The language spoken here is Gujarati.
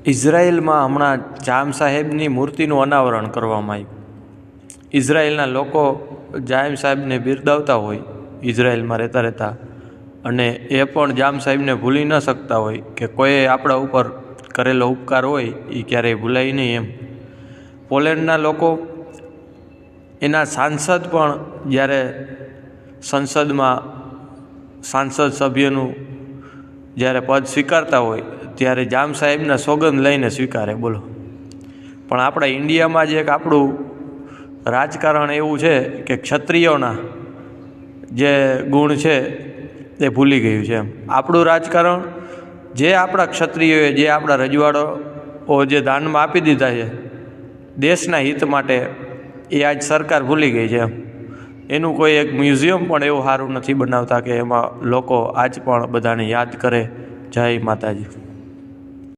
ઇઝરાયલમાં હમણાં જામ સાહેબની મૂર્તિનું અનાવરણ કરવામાં આવ્યું। ઇઝરાયલના લોકો જામ સાહેબને બિરદાવતા હોય ઇઝરાયલમાં રહેતા અને એ પણ જામ સાહેબને ભૂલી ન શકતા હોય કે કોઈએ આપણા ઉપર કરેલો ઉપકાર હોય એ ક્યારેય ભૂલાય નહીં એમ। પોલેન્ડના લોકો એના સાંસદ પણ જ્યારે સંસદમાં સાંસદ સભ્યનું જ્યારે પદ સ્વીકારતા હોય ત્યારે જામ સાહેબના સોગંદ લઈને સ્વીકારે, બોલો। પણ આપણા ઇન્ડિયામાં જ એક આપણું રાજકારણ એવું છે કે ક્ષત્રિયોના જે ગુણ છે એ ભૂલી ગયું છે એમ। આપણું રાજકારણ જે આપણા ક્ષત્રિયોએ, જે આપણા રજવાડો જે દાનમાં આપી દીધા છે દેશના હિત માટે, એ આજ સરકાર ભૂલી ગઈ છે એમ। એનું કોઈ એક મ્યુઝિયમ પણ એવું સારું નથી બનાવતા કે એમાં લોકો આજ પણ બધાને યાદ કરે। જય માતાજી।